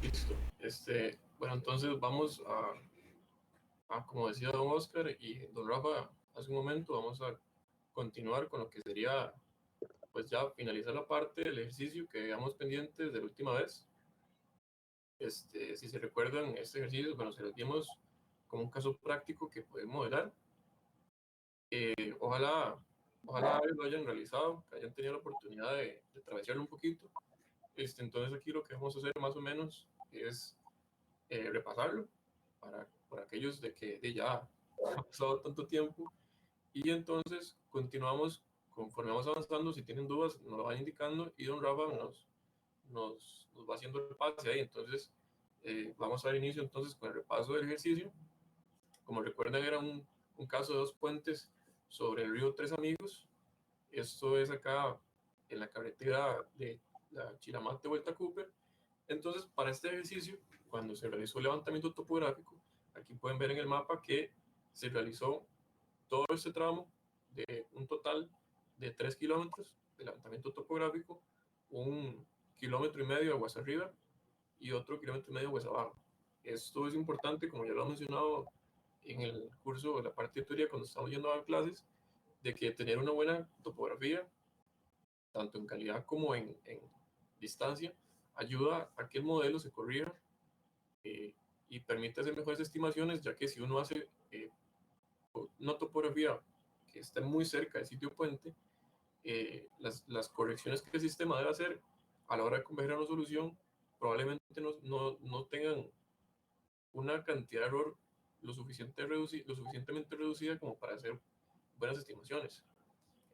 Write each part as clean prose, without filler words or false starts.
Listo. Bueno, entonces vamos como decía don Oscar y don Rafa hace un momento, vamos a continuar con lo que sería, pues ya finalizar la parte del ejercicio que habíamos pendiente desde la última vez. Si se recuerdan, este ejercicio, bueno, se los dimos como un caso práctico que pueden modelar. Ojalá lo hayan realizado, que hayan tenido la oportunidad de atravesarlo un poquito. Entonces aquí lo que vamos a hacer más o menos es repasarlo para aquellos de que ya ha pasado tanto tiempo, y entonces continuamos conforme vamos avanzando. Si tienen dudas nos lo van indicando y don Rafa nos va haciendo el pase ahí. Entonces vamos a dar inicio entonces con el repaso del ejercicio. Como recuerdan, era un caso de dos puentes sobre el río Tres Amigos. Esto es acá en la carretera de la Chilamate Vuelta a Cooper. Entonces, para este ejercicio, cuando se realizó el levantamiento topográfico, aquí pueden ver en el mapa que se realizó todo este tramo de un total de 3 kilómetros de levantamiento topográfico, 1,5 kilómetros aguas arriba y otro 1,5 kilómetros aguas abajo. Esto es importante, como ya lo he mencionado en el curso de la parte de teoría cuando estamos yendo a dar clases, de que tener una buena topografía, tanto en calidad como en distancia, ayuda a que el modelo se corrija y permite hacer mejores estimaciones, ya que si uno hace una topografía que esté muy cerca del sitio puente, las correcciones que el sistema debe hacer a la hora de converger a una solución probablemente no tengan una cantidad de error lo suficientemente reducida como para hacer buenas estimaciones.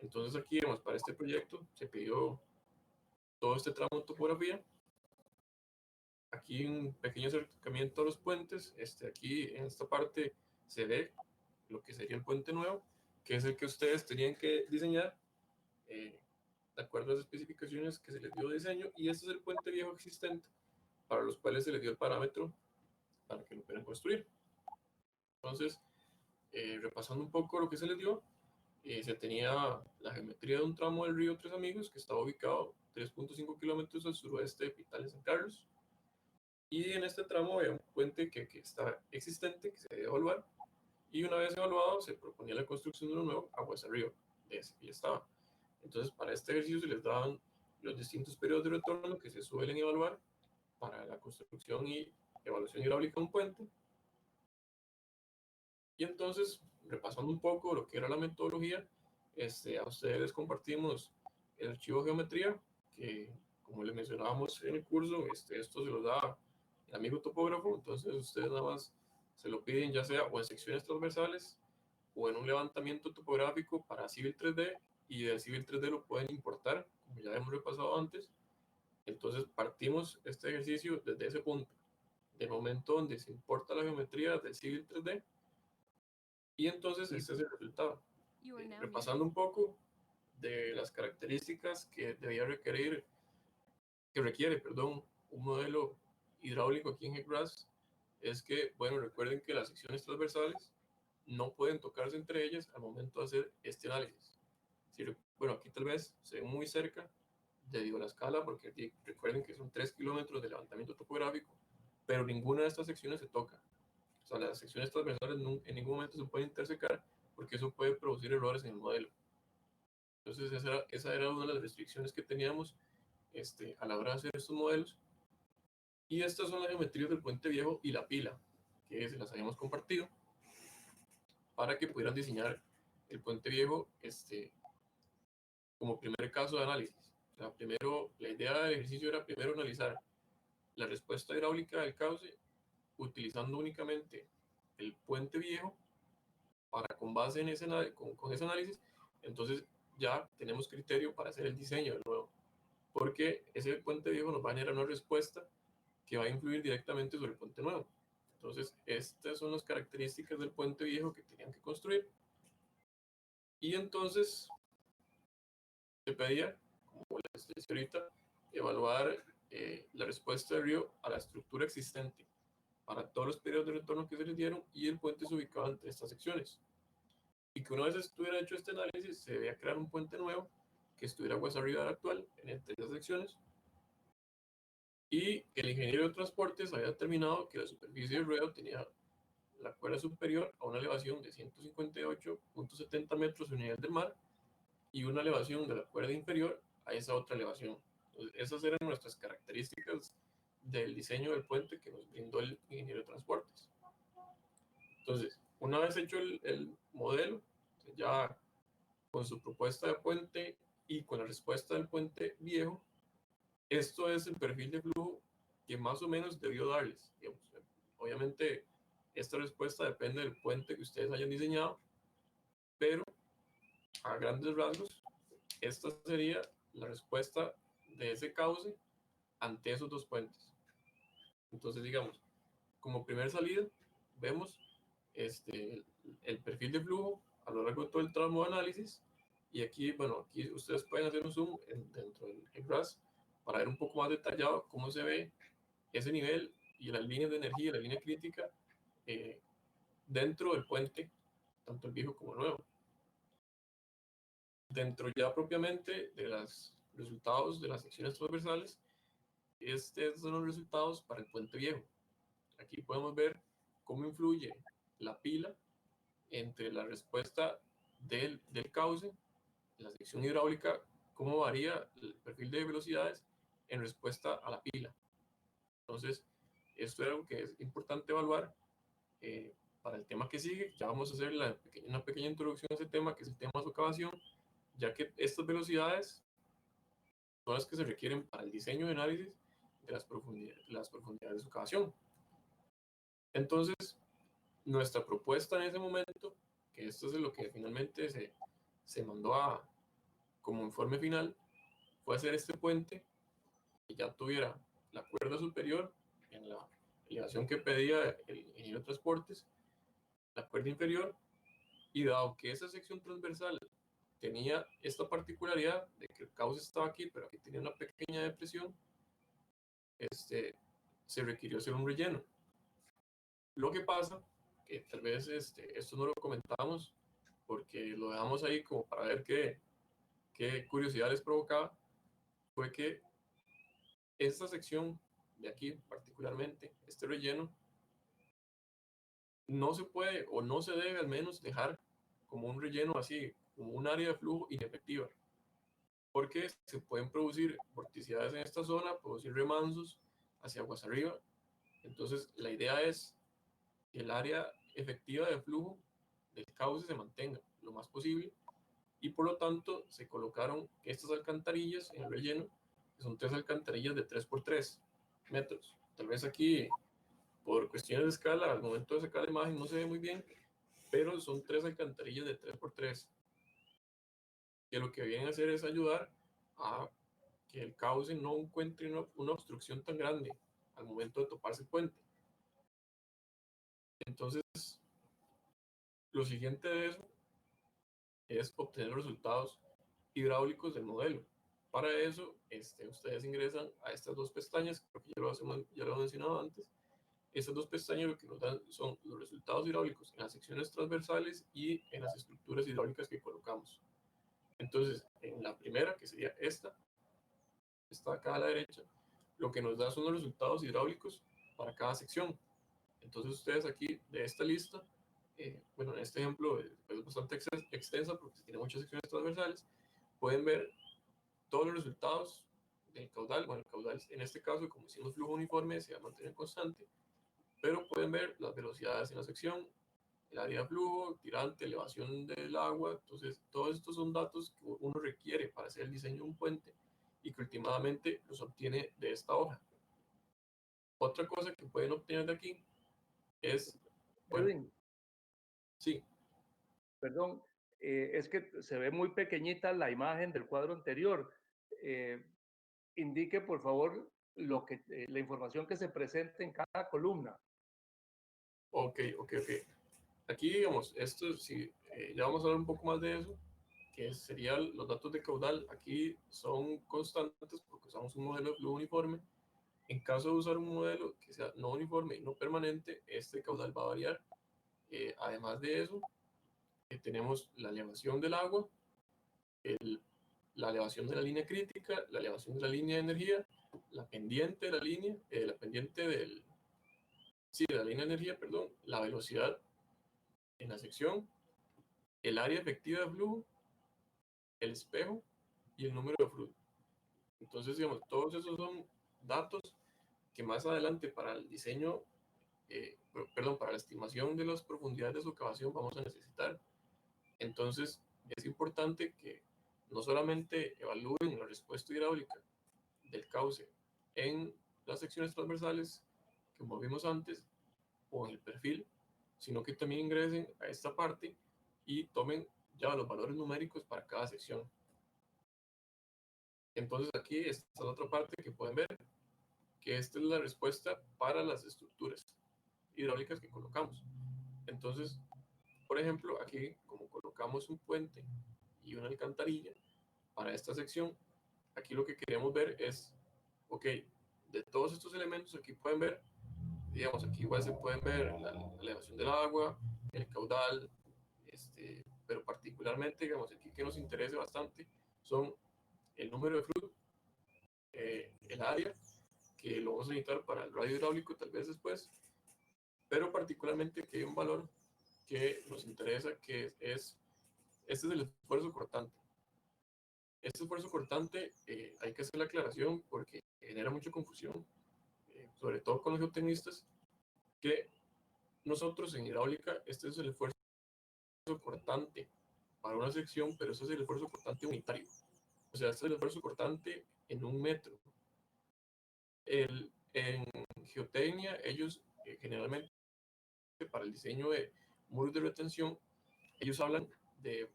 Entonces aquí, para este proyecto se pidió todo este tramo de topografía. Aquí un pequeño acercamiento a los puentes. Aquí en esta parte se ve lo que sería el puente nuevo, que es el que ustedes tenían que diseñar de acuerdo a las especificaciones que se les dio de diseño, y este es el puente viejo existente para los cuales se les dio el parámetro para que lo puedan construir. Entonces, repasando un poco lo que se les dio, se tenía la geometría de un tramo del río Tres Amigos que estaba ubicado 3,5 kilómetros al suroeste de Pital de San Carlos, y en este tramo había un puente que está existente, que se debe evaluar, y una vez evaluado se proponía la construcción de uno nuevo aguas arriba de ese que ya estaba. Entonces, para este ejercicio se les daban los distintos periodos de retorno que se suelen evaluar para la construcción y evaluación hidráulica de un puente. Y entonces, repasando un poco lo que era la metodología, a ustedes les compartimos el archivo de geometría, que como les mencionábamos en el curso, esto se lo da el amigo topógrafo. Entonces ustedes nada más se lo piden, ya sea o en secciones transversales o en un levantamiento topográfico para Civil 3D, y de Civil 3D lo pueden importar, como ya hemos repasado antes. Entonces partimos este ejercicio desde ese punto, del momento donde se importa la geometría del Civil 3D, y entonces este es el resultado. Repasando un poco de las características que requiere, un modelo hidráulico aquí en HEC-RAS, es que, bueno, recuerden que las secciones transversales no pueden tocarse entre ellas al momento de hacer este análisis. Bueno, aquí tal vez se ve muy cerca debido a la escala, porque aquí recuerden que son 3 kilómetros de levantamiento topográfico, pero ninguna de estas secciones se toca. O sea, las secciones transversales en ningún momento se pueden intersecar, porque eso puede producir errores en el modelo. Entonces esa era una de las restricciones que teníamos a la hora de hacer estos modelos. Y estas son las geometrías del puente viejo y la pila, que se las habíamos compartido para que pudieran diseñar el puente viejo como primer caso de análisis. O sea, primero, la idea del ejercicio era primero analizar la respuesta hidráulica del cauce utilizando únicamente el puente viejo, para con base en con ese análisis, entonces ya tenemos criterio para hacer el diseño de nuevo, porque ese puente viejo nos va a generar una respuesta que va a influir directamente sobre el puente nuevo. Entonces, estas son las características del puente viejo que tenían que construir. Y entonces se pedía, como les decía ahorita, evaluar la respuesta del río a la estructura existente para todos los periodos de retorno que se les dieron, y el puente se ubicaba entre estas secciones. Y que una vez estuviera hecho este análisis, se debía crear un puente nuevo que estuviera aguas arriba del actual en entre esas secciones, y el ingeniero de transportes había determinado que la superficie del ruedo tenía la cuerda superior a una elevación de 158.70 metros sobre el nivel del mar y una elevación de la cuerda inferior a esa otra elevación. Entonces, esas eran nuestras características del diseño del puente que nos brindó el ingeniero de transportes. Entonces, una vez hecho el modelo, ya con su propuesta de puente y con la respuesta del puente viejo, esto es el perfil de flujo que más o menos debió darles. Digamos. Obviamente, esta respuesta depende del puente que ustedes hayan diseñado, pero a grandes rasgos, esta sería la respuesta de ese cauce ante esos dos puentes. Entonces, digamos, como primer salida, vemos el perfil de flujo a lo largo de todo el tramo de análisis. Y aquí, bueno, aquí ustedes pueden hacer un zoom dentro del GRASS para ver un poco más detallado cómo se ve ese nivel y las líneas de energía, la línea crítica eh, dentro del puente, tanto el viejo como el nuevo. Dentro ya propiamente de los resultados de las secciones transversales, estos son los resultados para el puente viejo. Aquí podemos ver cómo influye la pila entre la respuesta del cauce, la sección hidráulica, cómo varía el perfil de velocidades en respuesta a la pila. Entonces, esto es algo que es importante evaluar para el tema que sigue. Ya vamos a hacer una pequeña introducción a ese tema, que es el tema de socavación, ya que estas velocidades son las que se requieren para el diseño y análisis de las profundidades de socavación. Entonces, nuestra propuesta en ese momento, que esto es lo que finalmente se mandó como informe final, fue hacer este puente que ya tuviera la cuerda superior en la elevación que pedía el ingeniero de transportes, la cuerda inferior, y dado que esa sección transversal tenía esta particularidad de que el cauce estaba aquí, pero aquí tenía una pequeña depresión, se requirió hacer un relleno. Lo que pasa, que tal vez esto no lo comentamos porque lo dejamos ahí como para ver qué curiosidad les provocaba, fue que esta sección de aquí, particularmente, este relleno, no se puede o no se debe al menos dejar como un relleno así, como un área de flujo inefectiva, porque se pueden producir vorticidades en esta zona, producir remansos hacia aguas arriba. Entonces, la idea es que el área efectiva de flujo del cauce se mantenga lo más posible y por lo tanto se colocaron estas alcantarillas en el relleno, que son tres alcantarillas de 3 por 3 metros. Tal vez aquí, por cuestiones de escala, al momento de sacar la imagen no se ve muy bien, pero son tres alcantarillas de 3 por 3, que lo que vienen a hacer es ayudar a que el cauce no encuentre una obstrucción tan grande al momento de toparse el puente. Entonces, lo siguiente de eso es obtener los resultados hidráulicos del modelo. Para eso, ustedes ingresan a estas dos pestañas, creo que ya lo he mencionado antes. Estas dos pestañas lo que nos dan son los resultados hidráulicos en las secciones transversales y en las estructuras hidráulicas que colocamos. Entonces, en la primera, que sería esta acá a la derecha, lo que nos da son los resultados hidráulicos para cada sección. Entonces, ustedes aquí de esta lista, bueno, en este ejemplo es bastante extensa porque tiene muchas secciones transversales, pueden ver todos los resultados del caudal. Bueno, el caudal en este caso, como hicimos flujo uniforme, se va a mantener constante, pero pueden ver las velocidades en la sección, el área de flujo, tirante, elevación del agua. Entonces, todos estos son datos que uno requiere para hacer el diseño de un puente y que últimamente los obtiene de esta hoja. Otra cosa que pueden obtener de aquí es, bueno, Edwin, sí, perdón, es que se ve muy pequeñita la imagen del cuadro anterior. Eh, Indique, por favor, la información que se presente en cada columna. ok. Aquí, digamos, esto sí, ya vamos a hablar un poco más de eso, que serían los datos de caudal. Aquí son constantes porque usamos un modelo de flujo uniforme. En caso de usar un modelo que sea no uniforme y no permanente, este caudal va a variar. Además de eso, tenemos la elevación del agua, la elevación de la línea crítica, la elevación de la línea de energía la pendiente de la línea, la pendiente de la línea de energía, perdón, la velocidad en la sección, el área efectiva de flujo, el espejo y el número de flujo. Entonces, digamos, todos esos son datos que más adelante para el diseño, perdón, para la estimación de las profundidades de socavación vamos a necesitar. Entonces, es importante que no solamente evalúen la respuesta hidráulica del cauce en las secciones transversales, como vimos antes, o en el perfil, sino que también ingresen a esta parte y tomen ya los valores numéricos para cada sección. Entonces aquí está la otra parte que pueden ver, que esta es la respuesta para las estructuras hidráulicas que colocamos. Entonces, por ejemplo, aquí como colocamos un puente y una alcantarilla para esta sección, aquí lo que queremos ver es, ok, de todos estos elementos aquí pueden ver, digamos, aquí igual se pueden ver la elevación del agua, el caudal, pero particularmente, digamos, aquí que nos interese bastante son el número de flujo, el área, que lo vamos a necesitar para el radio hidráulico tal vez después, pero particularmente que hay un valor que nos interesa, que es, este es el esfuerzo cortante. Este esfuerzo cortante hay que hacer la aclaración porque genera mucha confusión, sobre todo con los geotecnistas, que nosotros en hidráulica, este es el esfuerzo cortante para una sección, pero este es el esfuerzo cortante unitario. O sea, este es el esfuerzo cortante en un metro. En geotecnia, ellos generalmente para el diseño de muros de retención, ellos hablan de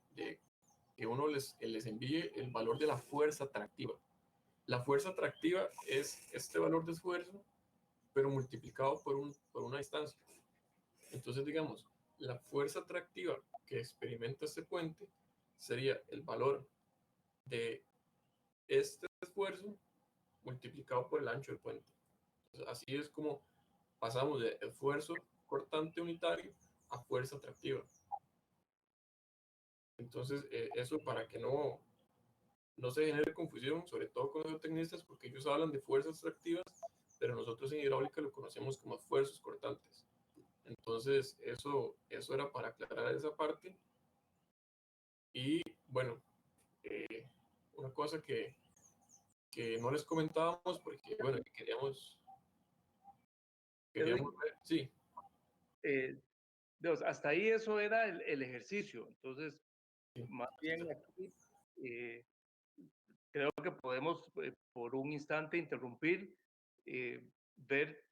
que uno les envíe el valor de la fuerza atractiva. La fuerza atractiva es este valor de esfuerzo, pero multiplicado por una distancia. Entonces, digamos, la fuerza atractiva que experimenta este puente sería el valor de este esfuerzo multiplicado por el ancho del puente. Entonces, así es como pasamos de esfuerzo cortante unitario a fuerza atractiva. Entonces, eso para que no se genere confusión, sobre todo con los geotecnistas, porque ellos hablan de fuerzas atractivas, pero nosotros en hidráulica lo conocemos como esfuerzos cortantes. Entonces, eso era para aclarar esa parte. Y bueno, una cosa que no les comentábamos, porque bueno, queríamos ver, sí. Hasta ahí eso era el ejercicio. Entonces, Sí, más bien aquí creo que podemos por un instante interrumpir, ver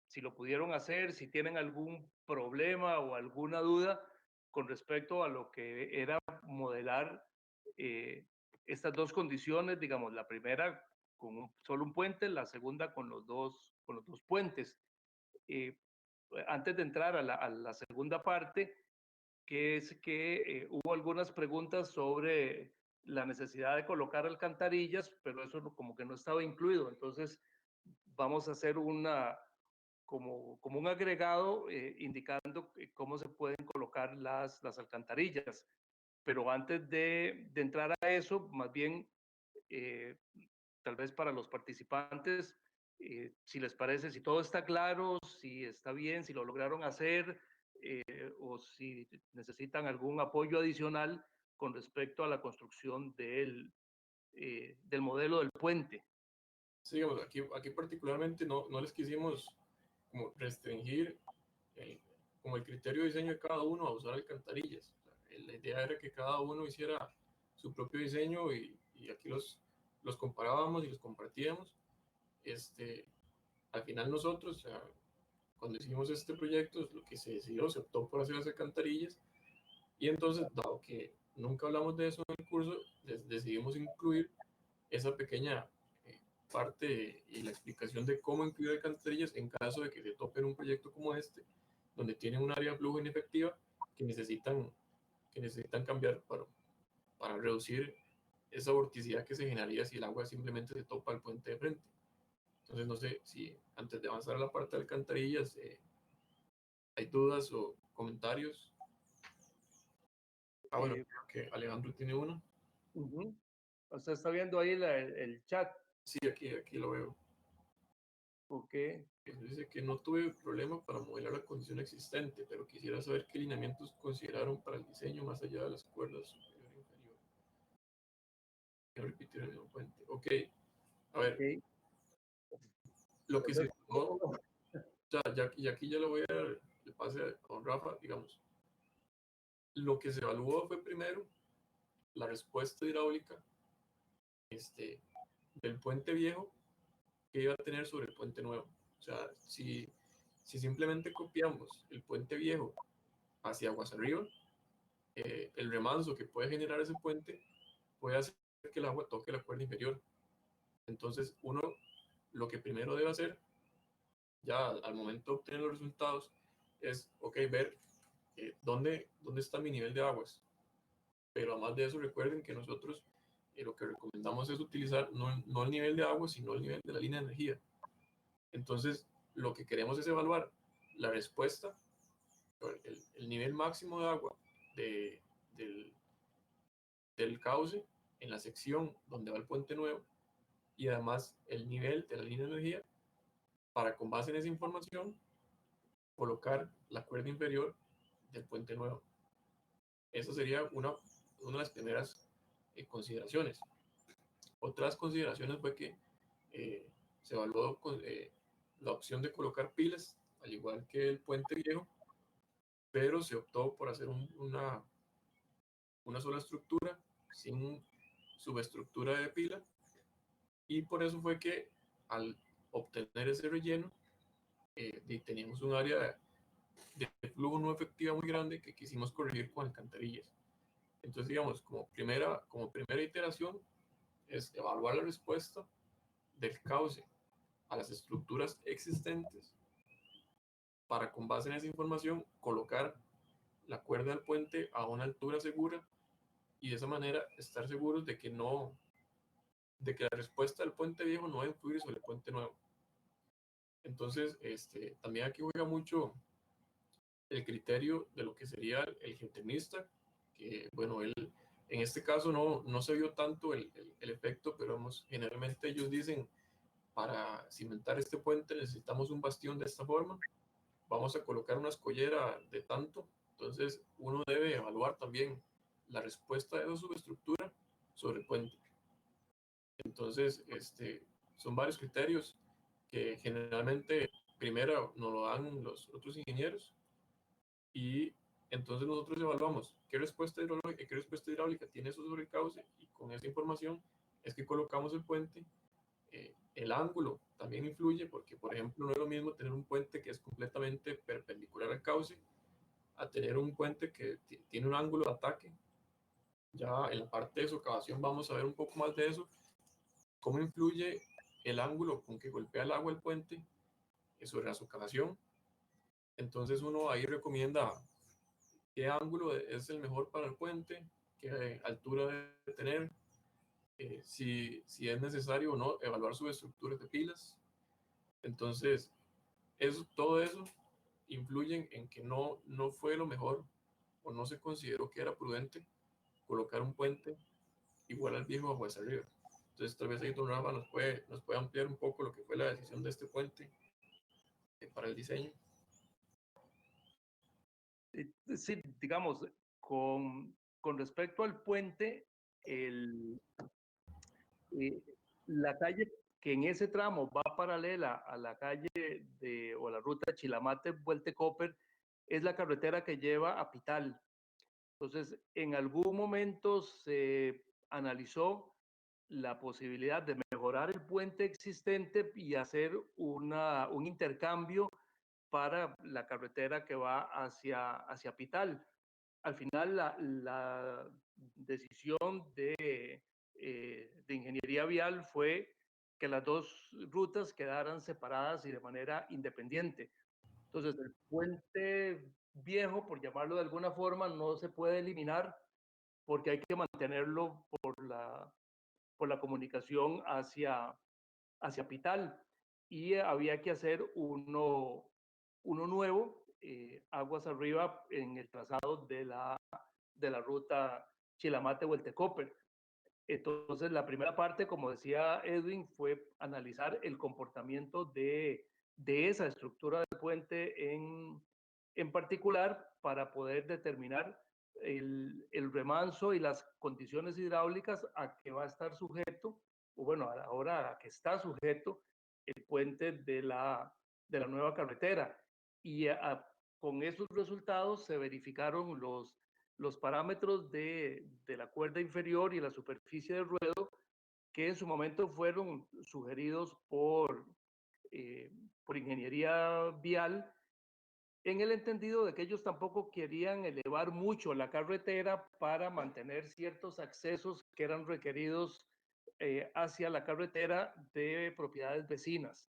si lo pudieron hacer, si tienen algún problema o alguna duda con respecto a lo que era modelar estas dos condiciones, digamos, la primera con solo un puente, la segunda con los dos puentes. Antes de entrar a la segunda parte, que es que hubo algunas preguntas sobre la necesidad de colocar alcantarillas, pero eso como que no estaba incluido. Entonces, vamos a hacer como un agregado indicando cómo se pueden colocar las alcantarillas. Pero antes de entrar a eso, más bien, eh, tal vez para los participantes, si les parece, si todo está claro, si está bien, si lo lograron hacer, o si necesitan algún apoyo adicional con respecto a la construcción del modelo del puente. Sí, digamos, aquí particularmente no les quisimos como restringir el, como el criterio de diseño de cada uno a usar alcantarillas. O sea, la idea era que cada uno hiciera su propio diseño y aquí los comparábamos y los compartíamos. Al final nosotros, o sea, cuando hicimos este proyecto, lo que se decidió, se optó por hacer las alcantarillas y entonces, dado que nunca hablamos de eso en el curso, decidimos incluir esa pequeña parte y la explicación de cómo incluir alcantarillas en caso de que se topen un proyecto como este, donde tienen un área de flujo inefectiva que necesitan cambiar para reducir esa vorticidad que se generaría si el agua simplemente se topa el puente de frente. Entonces, no sé si antes de avanzar a la parte de alcantarillas hay dudas o comentarios. Bueno, creo que Alejandro tiene uno. Uh -huh. Usted está viendo ahí el chat. Sí, aquí lo veo. Ok. Dice que no tuve problema para modelar la condición existente, pero quisiera saber qué lineamientos consideraron para el diseño más allá de las cuerdas superior e inferior. Que no repitieron el mismo puente. Ok, a ver, Ok. lo que se Entonces, no, y aquí ya lo voy a le pase a don Rafa, digamos. Lo que se evaluó fue primero la respuesta hidráulica este, del puente viejo que iba a tener sobre el puente nuevo. O sea, si simplemente copiamos el puente viejo hacia aguas arriba, el remanso que puede generar ese puente puede hacer que el agua toque la cuerda inferior. Entonces, uno lo que primero debe hacer, ya al momento de obtener los resultados, es, ok, ver dónde está mi nivel de aguas. Pero además de eso, recuerden que nosotros lo que recomendamos es utilizar no el nivel de agua, sino el nivel de la línea de energía. Entonces, lo que queremos es evaluar la respuesta, el nivel máximo de agua de, del, del cauce en la sección donde va el puente nuevo y además el nivel de la línea de energía para, con base en esa información, colocar la cuerda inferior del puente nuevo. Esa sería una de las primeras consideraciones. Otras consideraciones fue que se evaluó la opción de colocar pilas, al igual que el puente viejo, pero se optó por hacer una sola estructura sin subestructura de pila, y por eso fue que al obtener ese relleno teníamos un área de flujo no efectiva muy grande que quisimos corregir con alcantarillas. Entonces, digamos, como primera iteración es evaluar la respuesta del cauce a las estructuras existentes para, con base en esa información, colocar la cuerda del puente a una altura segura y de esa manera estar seguros de que la respuesta del puente viejo no va a influir sobre el puente nuevo. Entonces, también aquí juega mucho el criterio de lo que sería el geotecnista, que bueno, él en este caso no se vio tanto el efecto, pero generalmente ellos dicen, para cimentar este puente necesitamos un bastión de esta forma, vamos a colocar una escollera de tanto, entonces uno debe evaluar también la respuesta de esa subestructura sobre el puente. Entonces, son varios criterios que generalmente primero nos lo dan los otros ingenieros y entonces nosotros evaluamos qué respuesta hidráulica tiene eso sobre el cauce y con esa información es que colocamos el puente. El ángulo también influye porque, por ejemplo, no es lo mismo tener un puente que es completamente perpendicular al cauce a tener un puente que tiene un ángulo de ataque. Ya en la parte de socavación vamos a ver un poco más de eso, cómo influye el ángulo con que golpea el agua el puente sobre la socavación. Entonces uno ahí recomienda qué ángulo es el mejor para el puente, qué altura debe tener, si es necesario o no evaluar subestructuras de pilas. Entonces, todo eso influye en que no fue lo mejor o no se consideró que era prudente colocar un puente igual al viejo bajo esa arriba. Entonces, tal vez ahí don Rafa nos puede ampliar un poco lo que fue la decisión de este puente para el diseño. Sí, digamos, con respecto al puente, el, eh, la calle que en ese tramo va paralela a la calle o la ruta Chilamate-Vueltecoper es la carretera que lleva a Pital. Entonces, en algún momento se analizó la posibilidad de mejorar el puente existente y hacer un intercambio para la carretera que va hacia Pital. Al final, la decisión de ingeniería vial fue que las dos rutas quedaran separadas y de manera independiente. Entonces, el puente viejo, por llamarlo de alguna forma, no se puede eliminar porque hay que mantenerlo por la comunicación hacia Pital. Y había que hacer uno nuevo, aguas arriba, en el trazado de la ruta Chilamate-Hueltecoper. Entonces, la primera parte, como decía Edwin, fue analizar el comportamiento de esa estructura del puente en particular para poder determinar el remanso y las condiciones hidráulicas a que va a estar sujeto, o bueno, ahora a que está sujeto el puente de la nueva carretera. Y con esos resultados se verificaron los parámetros de la cuerda inferior y la superficie del ruedo que en su momento fueron sugeridos por ingeniería vial, en el entendido de que ellos tampoco querían elevar mucho la carretera para mantener ciertos accesos que eran requeridos hacia la carretera de propiedades vecinas.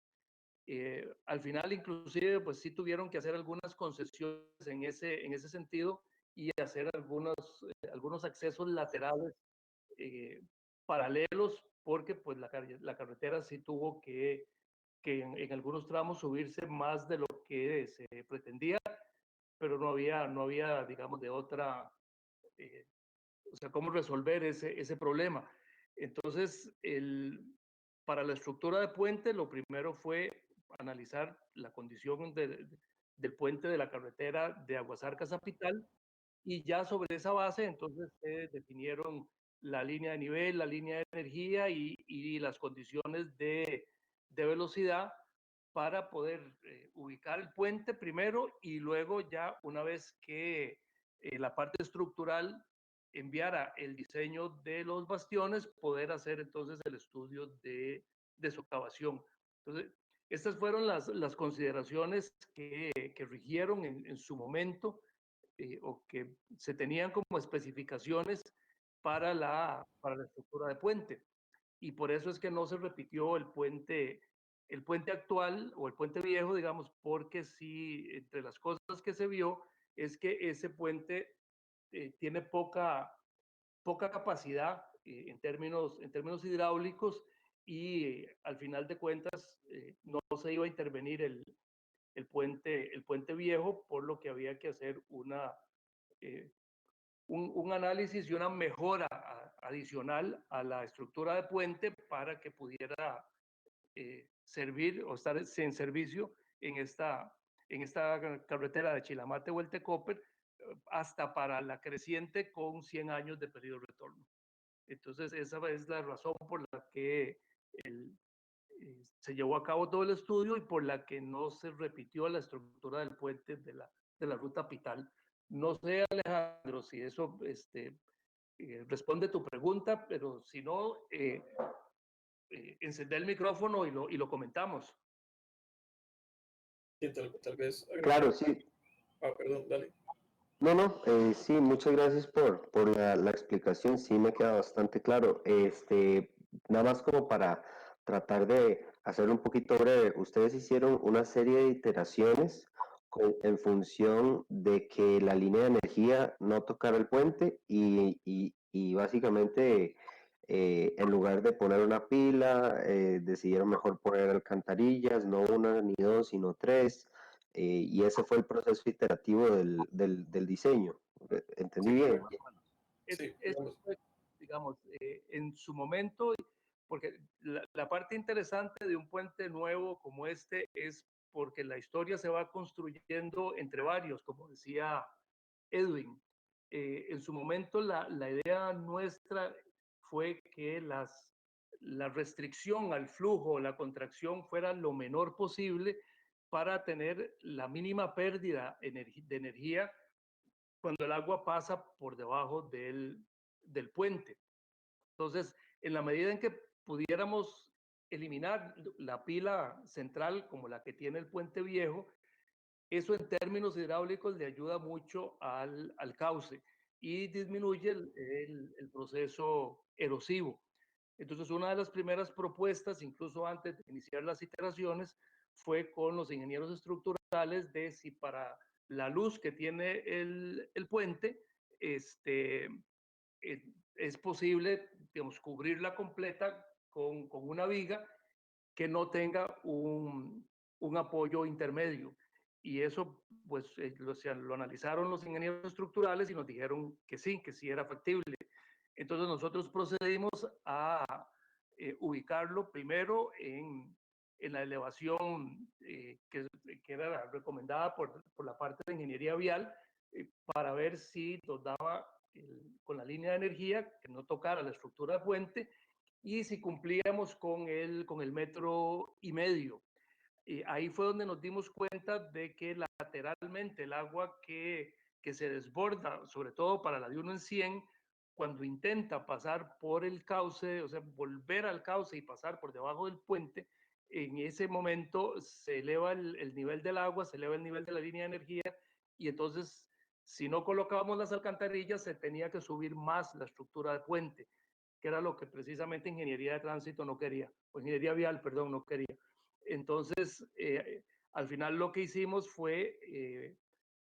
Al final, inclusive, pues sí tuvieron que hacer algunas concesiones en ese sentido y hacer algunos accesos laterales eh, paralelos, porque pues la carretera sí tuvo que en algunos tramos subirse más de lo que se pretendía, pero no había digamos, de otra, eh, o sea, cómo resolver ese problema. Entonces, para la estructura de puente, lo primero fue analizar la condición del puente de la carretera de Aguasarcas-Zapital, y ya sobre esa base entonces se definieron la línea de nivel, la línea de energía y las condiciones de velocidad para poder ubicar el puente primero, y luego ya una vez que la parte estructural enviara el diseño de los bastiones, poder hacer entonces el estudio de socavación. Entonces, estas fueron las consideraciones que rigieron en su momento, o que se tenían como especificaciones para la estructura de puente. Y por eso es que no se repitió el puente actual o el puente viejo, digamos, porque sí, entre las cosas que se vio es que ese puente tiene poca capacidad en términos hidráulicos, y al final de cuentas no se iba a intervenir el puente viejo, por lo que había que hacer eh, un análisis y una mejora adicional a la estructura de puente para que pudiera servir o estar en servicio en esta carretera de Chilamate-Hueltecoper, hasta para la creciente con 100 años de periodo de retorno. Entonces, esa es la razón por la que se llevó a cabo todo el estudio y por la que no se repitió la estructura del puente de la ruta Pital. No sé, Alejandro, si eso responde tu pregunta, pero si no, encender el micrófono y lo comentamos. Sí, tal vez Claro, agregar. sí. Perdón, dale. No, no, sí, muchas gracias por la explicación, sí me queda bastante claro. Nada más como para tratar de hacer un poquito breve, ustedes hicieron una serie de iteraciones en función de que la línea de energía no tocara el puente y básicamente en lugar de poner una pila, decidieron mejor poner alcantarillas, no una ni dos, sino tres. Y ese fue el proceso iterativo del diseño. ¿Entendí Sí, bien? correcto. Sí, Esto fue, digamos, en su momento, porque la parte interesante de un puente nuevo como este es porque la historia se va construyendo entre varios, como decía Edwin. En su momento, la idea nuestra fue que la restricción al flujo, la contracción fuera lo menor posible para tener la mínima pérdida de energía cuando el agua pasa por debajo del puente. Entonces, en la medida en que pudiéramos eliminar la pila central como la que tiene el puente viejo, eso en términos hidráulicos le ayuda mucho al cauce y disminuye el proceso erosivo. Entonces, una de las primeras propuestas, incluso antes de iniciar las iteraciones, fue con los ingenieros estructurales de si para la luz que tiene el puente, es posible, digamos, cubrirla completa con una viga que no tenga un apoyo intermedio. Y eso, pues, lo analizaron los ingenieros estructurales y nos dijeron que sí era factible. Entonces nosotros procedimos a ubicarlo primero en la elevación que era la recomendada por la parte de ingeniería vial, para ver si nos daba con la línea de energía, que no tocara la estructura de puente, y si cumplíamos con el 1,5 metros. Ahí fue donde nos dimos cuenta de que lateralmente el agua que se desborda, sobre todo para la de 1 en 100, cuando intenta pasar por el cauce, o sea, volver al cauce y pasar por debajo del puente, en ese momento se eleva el nivel del agua, se eleva el nivel de la línea de energía, y entonces, si no colocábamos las alcantarillas, se tenía que subir más la estructura de puente, que era lo que precisamente ingeniería de tránsito no quería, o ingeniería vial, perdón, no quería. Entonces, al final lo que hicimos fue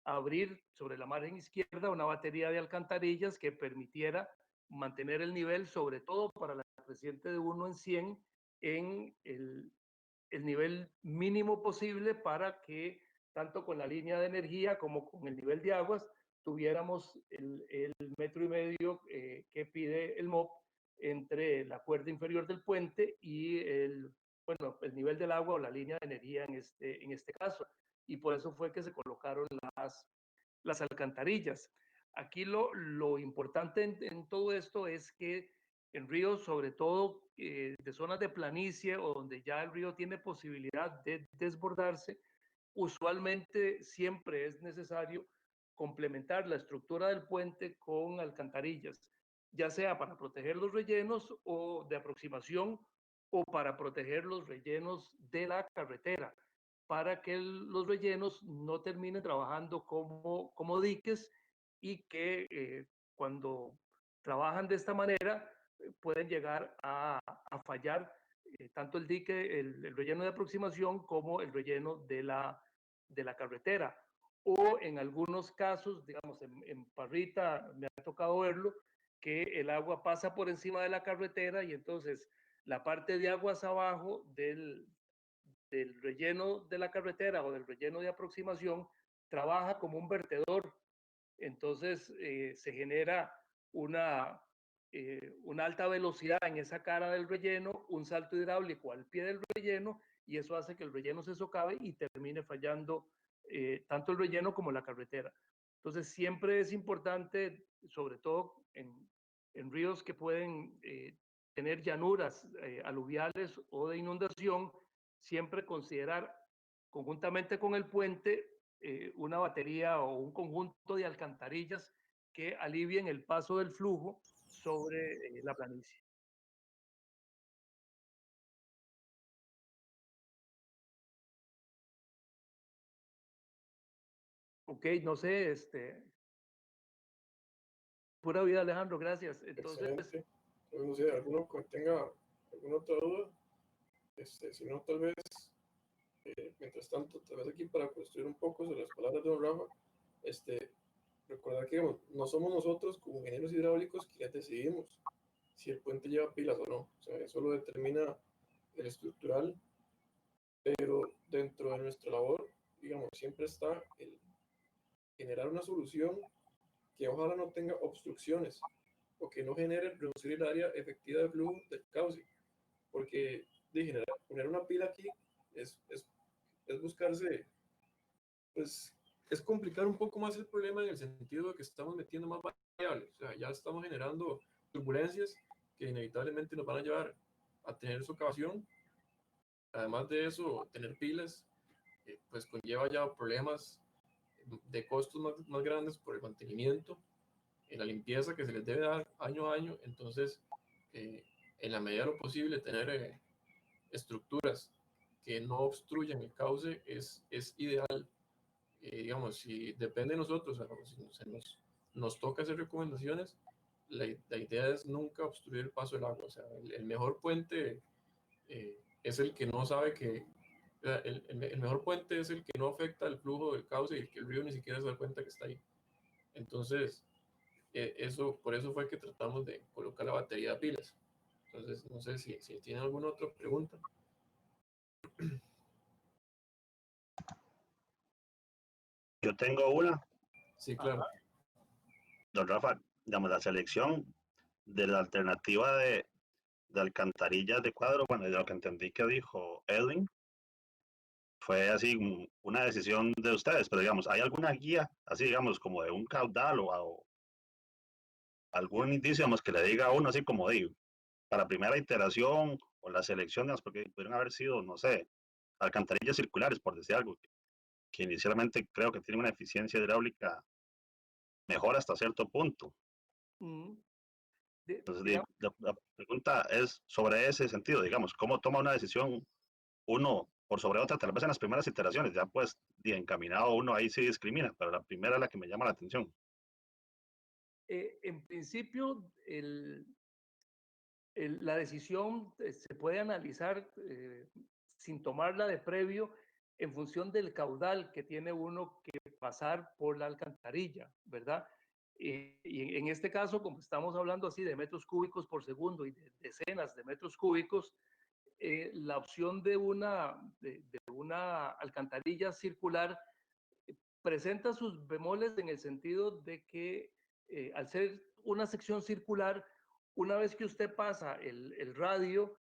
abrir sobre la margen izquierda una batería de alcantarillas que permitiera mantener el nivel, sobre todo para la creciente de 1 en 100, en el nivel mínimo posible, para que tanto con la línea de energía como con el nivel de aguas tuviéramos el 1,5 metros que pide el MOP entre la cuerda inferior del puente y el nivel del agua o la línea de energía en este caso. Y por eso fue que se colocaron las alcantarillas. Aquí lo importante en todo esto es que en ríos, sobre todo de zonas de planicie o donde ya el río tiene posibilidad de desbordarse, usualmente siempre es necesario complementar la estructura del puente con alcantarillas, ya sea para proteger los rellenos o de aproximación, o para proteger los rellenos de la carretera, para que los rellenos no terminen trabajando como diques, y que cuando trabajan de esta manera pueden llegar a fallar tanto el dique, el relleno de aproximación, como el relleno de la carretera. O en algunos casos, digamos, en Parrita me ha tocado verlo, que el agua pasa por encima de la carretera, y entonces la parte de aguas abajo del relleno de la carretera o del relleno de aproximación trabaja como un vertedor. Entonces se genera una alta velocidad en esa cara del relleno, un salto hidráulico al pie del relleno, y eso hace que el relleno se socave y termine fallando tanto el relleno como la carretera. Entonces siempre es importante, sobre todo en ríos que pueden tener llanuras aluviales o de inundación, siempre considerar conjuntamente con el puente una batería o un conjunto de alcantarillas que alivien el paso del flujo sobre la planicie. Ok, no sé, pura vida, Alejandro, gracias. Entonces, excelente. Entonces, no sé, alguno que tenga alguna otra duda, si no, tal vez, mientras tanto, tal vez aquí para construir un poco sobre las palabras de don Rafa, recordar que digamos, no somos nosotros como ingenieros hidráulicos quienes decidimos si el puente lleva pilas o no. O sea, eso lo determina el estructural, pero dentro de nuestra labor, digamos, siempre está el generar una solución que ojalá no tenga obstrucciones o que no genere reducir el área efectiva de flujo del cauce, porque poner una pila aquí es buscarse, pues es complicar un poco más el problema en el sentido de que estamos metiendo más variables, o sea, ya estamos generando turbulencias que inevitablemente nos van a llevar a tener socavación. Además de eso, tener pilas, pues conlleva ya problemas de costos más grandes por el mantenimiento, en la limpieza que se les debe dar año a año. Entonces, eh, en la medida de lo posible, tener estructuras que no obstruyan el cauce es ideal. Digamos, si depende de nosotros, o si nos toca hacer recomendaciones, la idea es nunca obstruir el paso del agua. O sea, el mejor puente es el que no sabe que, el mejor puente es el que no afecta el flujo del cauce y el que el río ni siquiera se da cuenta que está ahí. Entonces, por eso fue que tratamos de colocar la batería de pilas. Entonces, no sé si tienen alguna otra pregunta. Yo tengo una. Sí, claro. Don Rafa, digamos, la selección de la alternativa de alcantarillas de cuadro, bueno, de lo que entendí que dijo Edwin, fue así una decisión de ustedes, pero digamos, ¿hay alguna guía, así digamos, como de un caudal o algún indicio, digamos, que le diga a uno así como digo, para primera iteración o las elecciones, porque pudieron haber sido, no sé, alcantarillas circulares, por decir algo, que inicialmente creo que tienen una eficiencia hidráulica mejor hasta cierto punto? Mm, Entonces, digamos, la pregunta es sobre ese sentido, digamos, ¿cómo toma una decisión uno por sobre otra? Tal vez en las primeras iteraciones, ya pues encaminado uno ahí sí discrimina, pero la primera es la que me llama la atención. en principio, la decisión se puede analizar sin tomarla de previo en función del caudal que tiene uno que pasar por la alcantarilla, ¿verdad? Y en este caso, como estamos hablando así de metros cúbicos por segundo y de decenas de metros cúbicos, la opción de una alcantarilla circular presenta sus bemoles en el sentido de que al ser una sección circular, una vez que usted pasa el radio,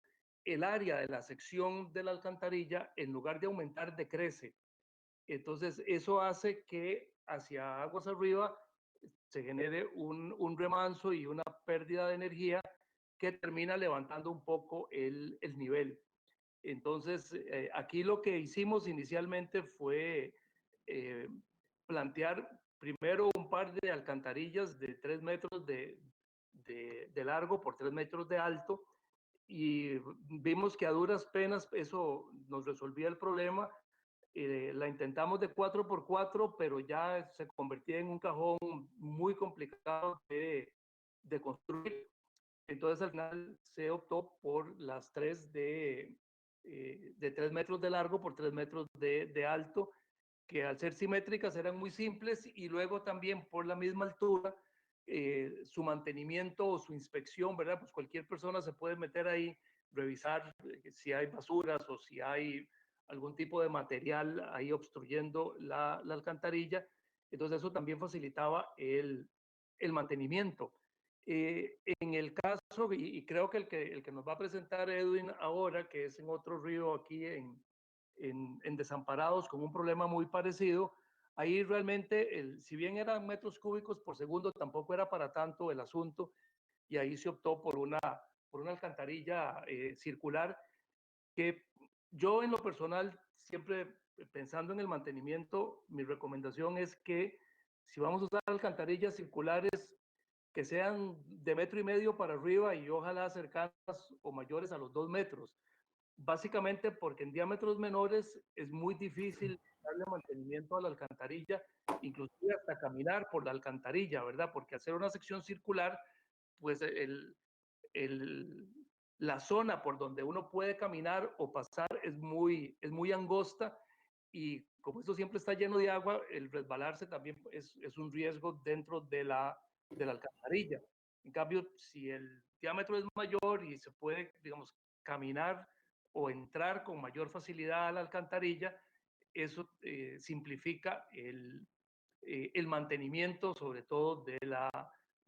el área de la sección de la alcantarilla, en lugar de aumentar, decrece. Entonces, eso hace que hacia aguas arriba se genere un remanso y una pérdida de energía que termina levantando un poco el nivel. Entonces, aquí lo que hicimos inicialmente fue eh, plantear primero un par de alcantarillas de 3 metros de largo por 3 metros de alto y vimos que a duras penas eso nos resolvía el problema. La intentamos de 4 por 4, pero ya se convertía en un cajón muy complicado de construir. Entonces al final se optó por las 3 de 3 metros de largo por 3 metros de alto, que al ser simétricas eran muy simples y luego también por la misma altura, su mantenimiento o su inspección, ¿verdad? Pues cualquier persona se puede meter ahí, revisar si hay basuras o si hay algún tipo de material ahí obstruyendo la alcantarilla. Entonces eso también facilitaba el mantenimiento. En el caso, y creo que el que nos va a presentar Edwin ahora, que es en otro río aquí en Desamparados con un problema muy parecido, ahí realmente, si bien eran metros cúbicos por segundo, tampoco era para tanto el asunto y ahí se optó por una alcantarilla circular que yo en lo personal, siempre pensando en el mantenimiento, mi recomendación es que si vamos a usar alcantarillas circulares, que sean de metro y medio para arriba y ojalá cercanas o mayores a los 2 metros. Básicamente porque en diámetros menores es muy difícil darle mantenimiento a la alcantarilla, inclusive hasta caminar por la alcantarilla, ¿verdad? Porque hacer una sección circular, pues el, la zona por donde uno puede caminar o pasar es muy angosta y como esto siempre está lleno de agua, el resbalarse también es un riesgo dentro de la alcantarilla. En cambio, si el diámetro es mayor y se puede, digamos, caminar o entrar con mayor facilidad a la alcantarilla, eso simplifica el mantenimiento, sobre todo de la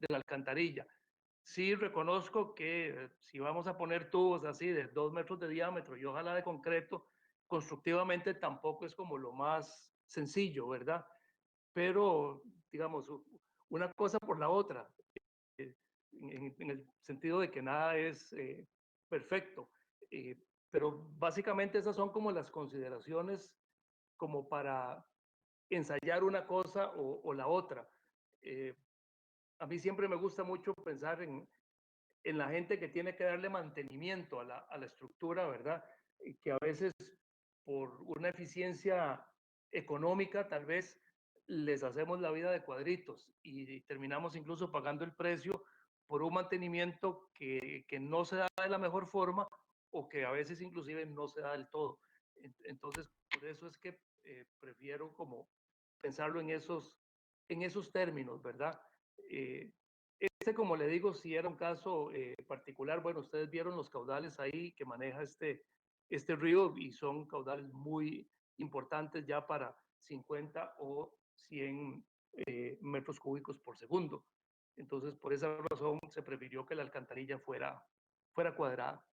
alcantarilla. Sí, reconozco que si vamos a poner tubos así de 2 metros de diámetro y ojalá de concreto, constructivamente tampoco es como lo más sencillo, ¿verdad? Pero, digamos, una cosa por la otra, en el sentido de que nada es perfecto. Eh, pero básicamente esas son como las consideraciones como para ensayar una cosa o la otra. Eh, a mí siempre me gusta mucho pensar en la gente que tiene que darle mantenimiento a la estructura, ¿verdad? Que a veces por una eficiencia económica tal vez les hacemos la vida de cuadritos y terminamos incluso pagando el precio por un mantenimiento que no se da de la mejor forma o que a veces inclusive no se da del todo. Entonces, por eso es que prefiero como pensarlo en esos términos, ¿verdad? Eh, como le digo, si era un caso particular, bueno, ustedes vieron los caudales ahí que maneja este río y son caudales muy importantes ya para 50 o 100 metros cúbicos por segundo. Entonces, por esa razón se prefirió que la alcantarilla fuera cuadrada.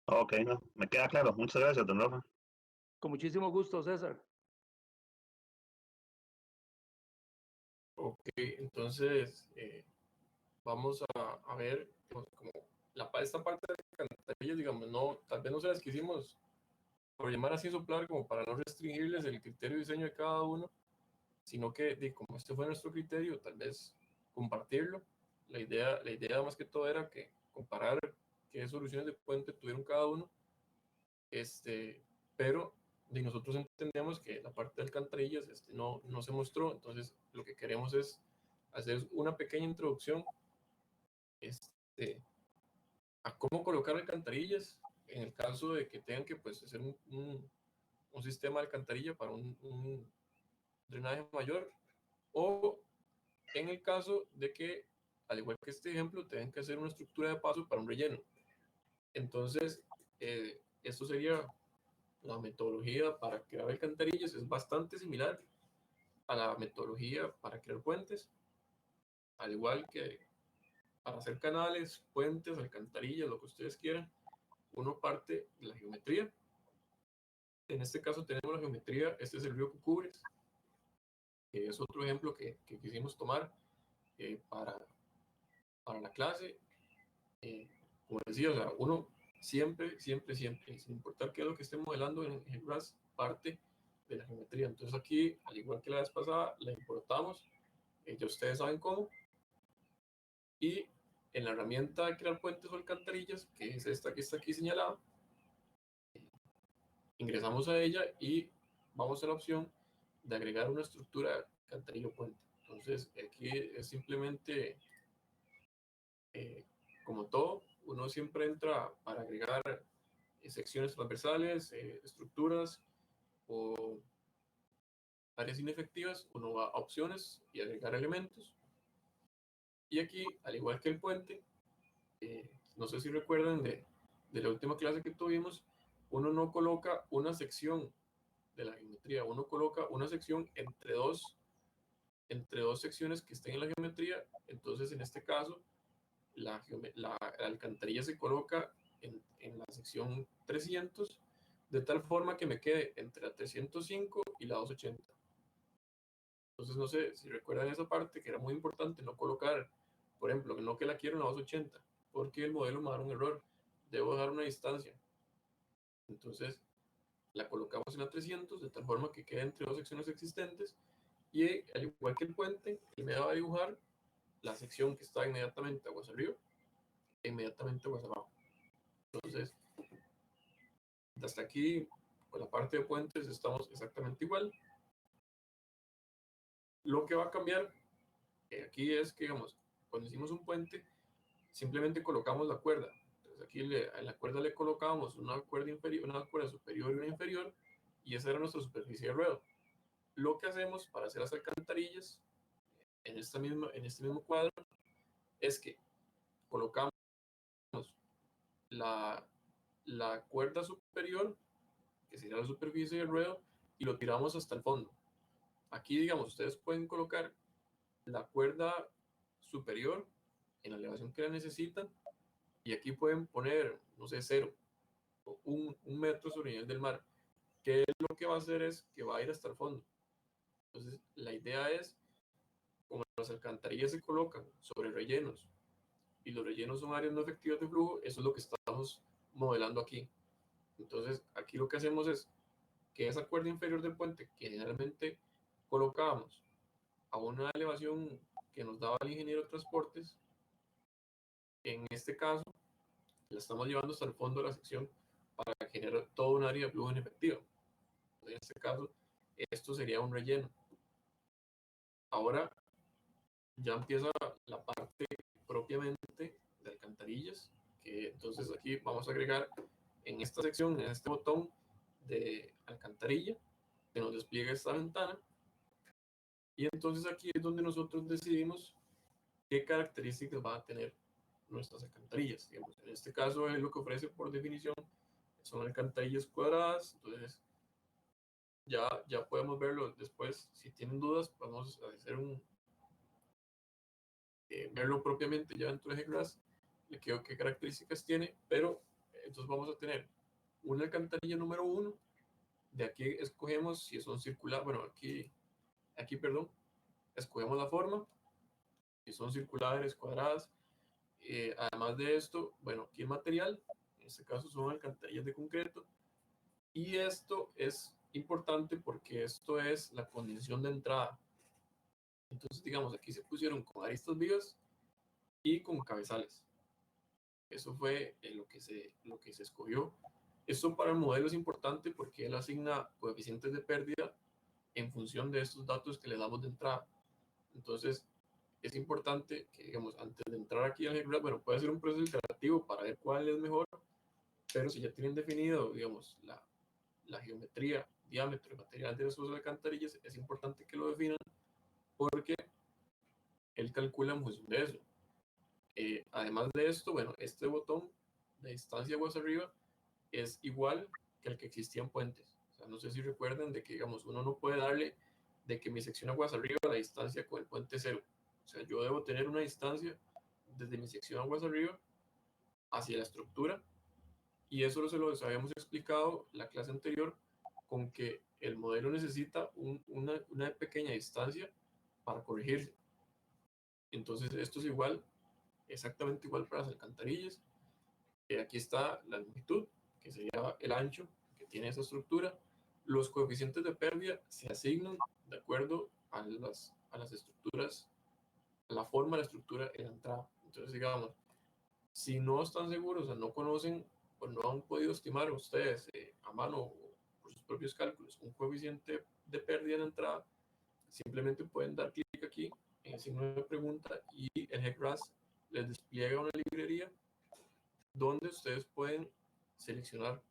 Ok, no, me queda claro. Muchas gracias, don Rafa. Con muchísimo gusto, César. Ok, entonces vamos a ver pues, como esta parte de alcantarillas, digamos, no, tal vez no se las quisimos, por llamar así, soplar, como para no restringirles el criterio de diseño de cada uno, sino que como este fue nuestro criterio, tal vez compartirlo. La idea más que todo era que comparar qué soluciones de puente tuvieron cada uno, pero nosotros entendemos que la parte de alcantarillas no se mostró, entonces lo que queremos es hacer una pequeña introducción este, a cómo colocar alcantarillas en el caso de que tengan que pues, hacer un sistema de alcantarilla para un drenaje mayor, o en el caso de que, al igual que este ejemplo, tengan que hacer una estructura de paso para un relleno. Entonces, esto sería la metodología para crear alcantarillas. Es bastante similar a la metodología para crear puentes, al igual que para hacer canales, puentes, alcantarillas, lo que ustedes quieran. Uno parte de la geometría. En este caso tenemos la geometría, este es el río Cucubres, que es otro ejemplo que quisimos tomar para la clase. Como decía, o sea, uno siempre, sin importar qué es lo que esté modelando en GeoGebras, parte de la geometría. Entonces aquí, al igual que la vez pasada, la importamos, ya ustedes saben cómo, y en la herramienta de crear puentes o alcantarillas, que es esta que está aquí señalada, ingresamos a ella y vamos a la opción de agregar una estructura de alcantarilla o puente. Entonces aquí es simplemente, como todo, uno siempre entra para agregar secciones transversales, estructuras o áreas inefectivas, uno va a opciones y agregar elementos. Y aquí, al igual que el puente, no sé si recuerdan de la última clase que tuvimos, uno no coloca una sección de la geometría, uno coloca una sección entre dos secciones que estén en la geometría. Entonces, en este caso, la alcantarilla se coloca en la sección 300, de tal forma que me quede entre la 305 y la 280. Entonces, no sé si recuerdan esa parte, que era muy importante no colocar, por ejemplo, no que la quiero en la 280, porque el modelo me va a dar un error. Debo dejar una distancia. Entonces, la colocamos en la 300, de tal forma que quede entre dos secciones existentes. Y al igual que el puente, él me va a dibujar la sección que está inmediatamente aguas arriba e inmediatamente aguas abajo. Entonces, hasta aquí, con la parte de puentes, estamos exactamente igual. Lo que va a cambiar aquí es que, digamos, cuando hicimos un puente, simplemente colocamos la cuerda. Entonces aquí a la cuerda le colocamos una cuerda inferior, una cuerda superior y una inferior, y esa era nuestra superficie de ruedo. Lo que hacemos para hacer las alcantarillas en en este mismo cuadro es que colocamos la, la cuerda superior, que sería la superficie del ruedo, y lo tiramos hasta el fondo. Aquí, digamos, ustedes pueden colocar la cuerda superior en la elevación que la necesitan, y aquí pueden poner, no sé, 0 o 1 metro sobre el nivel del mar, que lo que va a hacer es que va a ir hasta el fondo. Entonces, la idea es, como las alcantarillas se colocan sobre rellenos, y los rellenos son áreas no efectivas de flujo, eso es lo que estamos modelando aquí. Entonces, aquí lo que hacemos es que esa cuerda inferior del puente, que generalmente colocábamos a una elevación que nos daba el ingeniero de transportes, en este caso la estamos llevando hasta el fondo de la sección para generar toda un área de flujo inefectiva. En este caso, esto sería un relleno. Ahora ya empieza la parte propiamente de alcantarillas, que entonces aquí vamos a agregar en esta sección, en este botón de alcantarilla, que nos despliega esta ventana. Y entonces aquí es donde nosotros decidimos qué características van a tener nuestras alcantarillas. Digamos, en este caso es lo que ofrece por definición, son alcantarillas cuadradas. Entonces ya podemos verlo después. Si tienen dudas, podemos hacer verlo propiamente ya dentro de GRAS, le quedo qué características tiene, pero entonces vamos a tener una alcantarilla número 1, de aquí escogemos si son circulares, bueno, aquí, perdón, escogemos la forma, si son circulares, cuadradas. Además de esto, bueno, aquí el material, en este caso son alcantarillas de concreto, y esto es importante porque esto es la condición de entrada. Entonces, digamos, aquí se pusieron con aristas vivas y con cabezales. Eso fue lo que se escogió. Esto para el modelo es importante porque él asigna coeficientes de pérdida en función de estos datos que le damos de entrada. Entonces, es importante que, digamos, antes de entrar aquí al GeoGraph, bueno, puede ser un proceso iterativo para ver cuál es mejor, pero si ya tienen definido, digamos, la geometría, diámetro y material de sus alcantarillas, es importante que lo definan porque él calcula en función de eso. Además de esto, bueno, este botón de distancia aguas arriba es igual que el que existía en puentes. O sea, no sé si recuerdan de que, digamos, uno no puede darle de que mi sección aguas arriba la distancia con el puente cero. O sea, yo debo tener una distancia desde mi sección aguas arriba hacia la estructura, y eso se lo habíamos explicado la clase anterior con que el modelo necesita una pequeña distancia para corregirse. Entonces, esto es igual, exactamente igual para las alcantarillas. Aquí está la longitud, que sería el ancho que tiene esa estructura. Los coeficientes de pérdida se asignan de acuerdo a las estructuras, a la forma de la estructura en la entrada. Entonces, digamos, si no están seguros, o sea, no conocen o no han podido estimar ustedes a mano o por sus propios cálculos un coeficiente de pérdida en la entrada, simplemente pueden dar clic aquí en el signo de pregunta y el GeoGraph les despliega una librería donde ustedes pueden seleccionar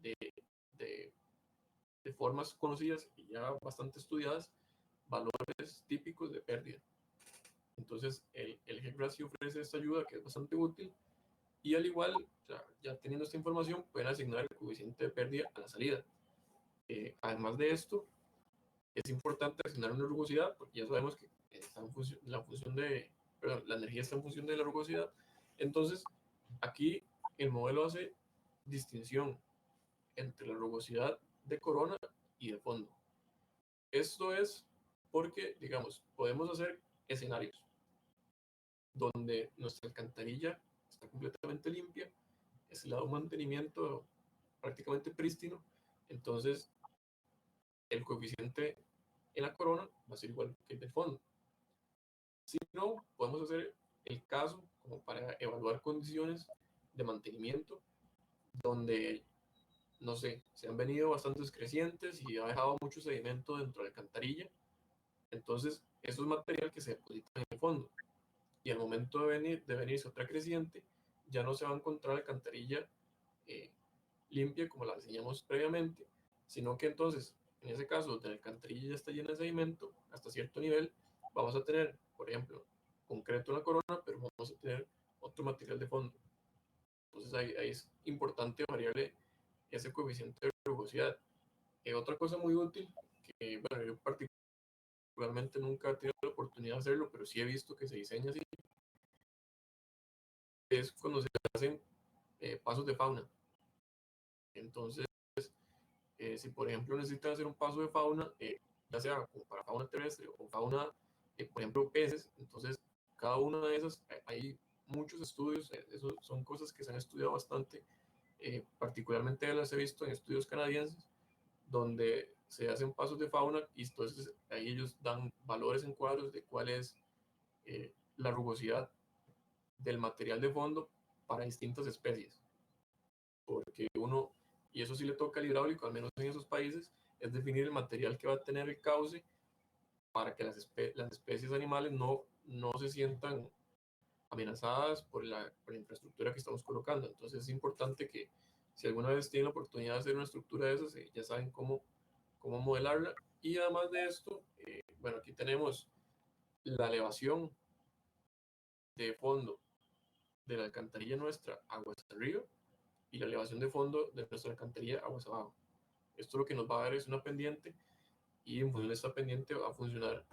de, de, de formas conocidas y ya bastante estudiadas valores típicos de pérdida. Entonces, el GeoGraph sí ofrece esta ayuda que es bastante útil, y al igual, o sea, ya teniendo esta información, pueden asignar el coeficiente de pérdida a la salida. Además de esto, es importante asignar una rugosidad, porque ya sabemos que está en función, perdón, la energía está en función de la rugosidad. Entonces, aquí el modelo hace distinción entre la rugosidad de corona y de fondo. Esto es porque, digamos, podemos hacer escenarios donde nuestra alcantarilla está completamente limpia, es le da un mantenimiento prácticamente prístino, entonces el coeficiente en la corona va a ser igual que el del fondo. Si no, podemos hacer el caso como para evaluar condiciones de mantenimiento donde, no sé, se han venido bastantes crecientes y ha dejado mucho sedimento dentro de la alcantarilla. Entonces, eso es material que se deposita en el fondo. Y al momento de venirse otra creciente, ya no se va a encontrar la alcantarilla eh, limpia como la diseñamos previamente, sino que entonces, en ese caso, donde la alcantarilla ya está llena de sedimento, hasta cierto nivel, vamos a tener, por ejemplo, concreto en la corona, pero vamos a tener otro material de fondo. Entonces ahí es importante variarle ese coeficiente de rugosidad. Otra cosa muy útil, que bueno, yo particularmente nunca he tenido la oportunidad de hacerlo, pero sí he visto que se diseña así, es cuando se hacen pasos de fauna. Entonces, si por ejemplo necesitan hacer un paso de fauna, ya sea como para fauna terrestre o fauna, por ejemplo, peces, entonces cada una de esas, hay muchos estudios, eso son cosas que se han estudiado bastante, particularmente las he visto en estudios canadienses, donde se hacen pasos de fauna y entonces ahí ellos dan valores en cuadros de cuál es la rugosidad del material de fondo para distintas especies. Porque uno, y eso sí le toca al hidráulico, al menos en esos países, es definir el material que va a tener el cauce para que las especies animales no se sientan amenazadas por la infraestructura que estamos colocando. Entonces es importante que si alguna vez tienen la oportunidad de hacer una estructura de esas, ya saben cómo modelarla. Y además de esto, bueno, aquí tenemos la elevación de fondo de la alcantarilla nuestra aguas arriba y la elevación de fondo de nuestra alcantarilla aguas abajo. Esto lo que nos va a dar es una pendiente y en función de esta pendiente va a funcionar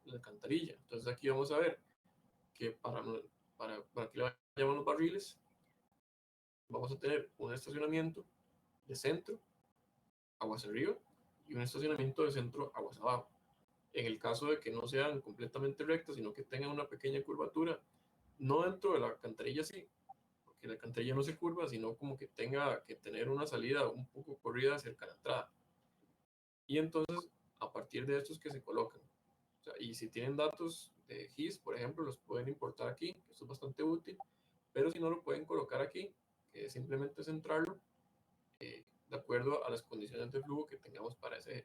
la alcantarilla. Entonces aquí vamos a ver que para que le vayan los barriles, vamos a tener un estacionamiento de centro, aguas arriba, y un estacionamiento de centro, aguas abajo. En el caso de que no sean completamente rectas, sino que tengan una pequeña curvatura, no dentro de la alcantarilla sí, porque la alcantarilla no se curva, sino como que tenga que tener una salida un poco corrida cerca de la entrada. Y entonces, a partir de estos que se colocan. O sea, y si tienen datos de GIS, por ejemplo, los pueden importar aquí, que esto es bastante útil, pero si no lo pueden colocar aquí, que es simplemente centrarlo de acuerdo a las condiciones de flujo que tengamos para ese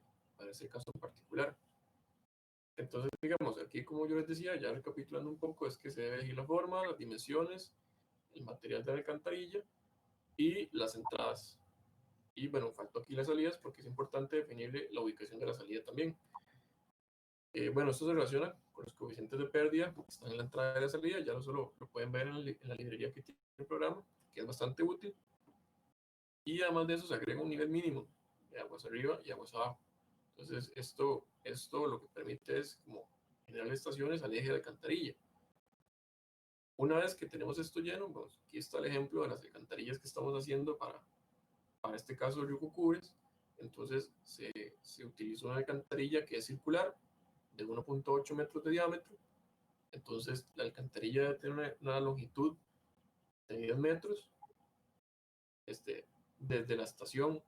caso en particular. Entonces, digamos, aquí como yo les decía, ya recapitulando un poco, es que se debe elegir la forma, las dimensiones, el material de la alcantarilla y las entradas. Y bueno, faltó aquí las salidas porque es importante definirle la ubicación de la salida también. Bueno, esto se relaciona con los coeficientes de pérdida que están en la entrada y la salida, ya no solo lo pueden ver en la librería que tiene el programa, que es bastante útil. Y además de eso se agrega un nivel mínimo de aguas arriba y aguas abajo. Entonces esto lo que permite es como generar estaciones al eje de alcantarilla. Una vez que tenemos esto lleno, pues aquí está el ejemplo de las alcantarillas que estamos haciendo para este caso el río Cucubres. Entonces se utilizó una alcantarilla que es circular de 1.8 metros de diámetro. Entonces la alcantarilla debe tener una longitud de 10 metros desde la estación